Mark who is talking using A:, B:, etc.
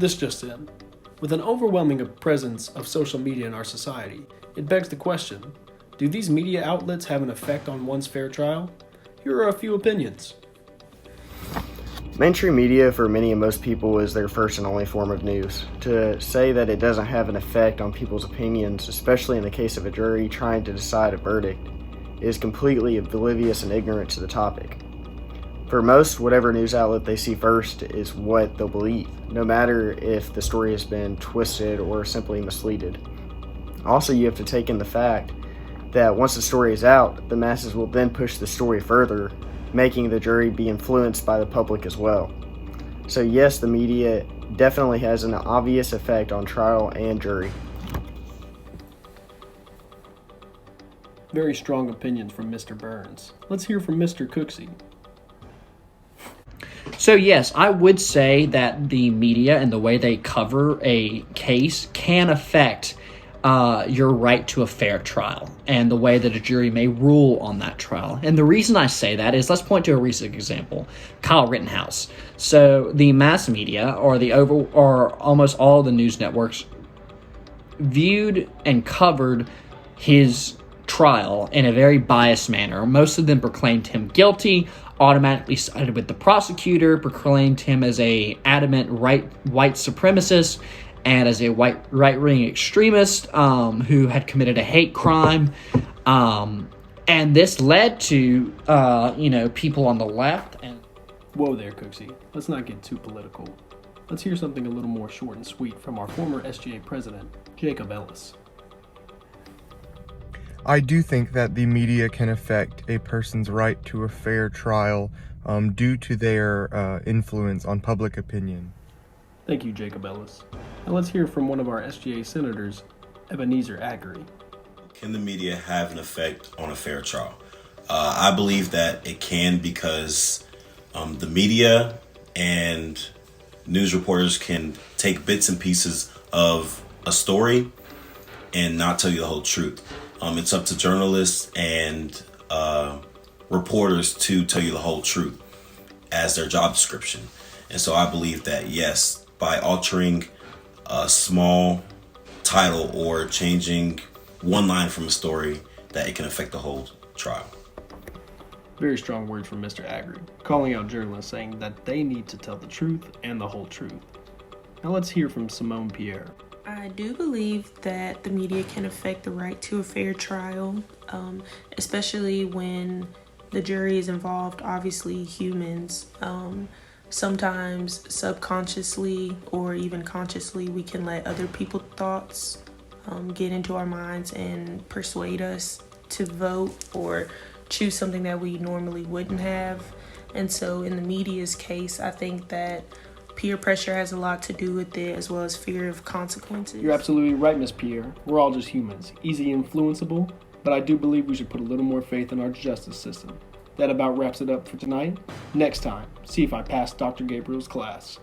A: This just in. With an overwhelming presence of social media in our society, it begs the question, do these media outlets have an effect on one's fair trial? Here are a few opinions.
B: Mainstream media for many and most people is their first and only form of news. To say that it doesn't have an effect on people's opinions, especially in the case of a jury trying to decide a verdict, is completely oblivious and ignorant to the topic. For most, whatever news outlet they see first is what they'll believe, no matter if the story has been twisted or simply misleaded. Also, you have to take in the fact that once the story is out, the masses will then push the story further, making the jury be influenced by the public as well. So yes, the media definitely has an obvious effect on trial and jury.
A: Very strong opinions from Mr. Burns. Let's hear from Mr. Cooksey.
C: So yes, I would say that the media and the way they cover a case can affect your right to a fair trial and the way that a jury may rule on that trial. And the reason I say that is, let's point to a recent example, Kyle Rittenhouse. So the mass media or almost all the news networks viewed and covered his trial in a very biased manner. Most of them proclaimed him guilty, automatically sided with the prosecutor, proclaimed him as a adamant white supremacist, and as a right-wing extremist who had committed a hate crime. And this led to, people on the left.
A: Whoa there, Cooksey. Let's not get too political. Let's hear something a little more short and sweet from our former SGA president, Jacob Ellis.
D: I do think that the media can affect a person's right to a fair trial due to their influence on public opinion.
A: Thank you, Jacob Ellis. Now let's hear from one of our SGA senators, Ebenezer Ackery.
E: Can the media have an effect on a fair trial? I believe that it can, because the media and news reporters can take bits and pieces of a story and not tell you the whole truth. It's up to journalists and reporters to tell you the whole truth as their job description. And so I believe that, yes, by altering a small title or changing one line from a story, that it can affect the whole trial.
A: Very strong words from Mr. Ackery, calling out journalists, saying that they need to tell the truth and the whole truth. Now let's hear from Simone Pierre.
F: I do believe that the media can affect the right to a fair trial, especially when the jury is involved. Obviously, humans, sometimes subconsciously or even consciously, we can let other people's thoughts get into our minds and persuade us to vote or choose something that we normally wouldn't have. And so in the media's case, I think that peer pressure has a lot to do with it, as well as fear of consequences.
A: You're absolutely right, Miss Pierre. We're all just humans, easy influenceable, but I do believe we should put a little more faith in our justice system. That about wraps it up for tonight. Next time, see if I passed Dr. Gabriel's class.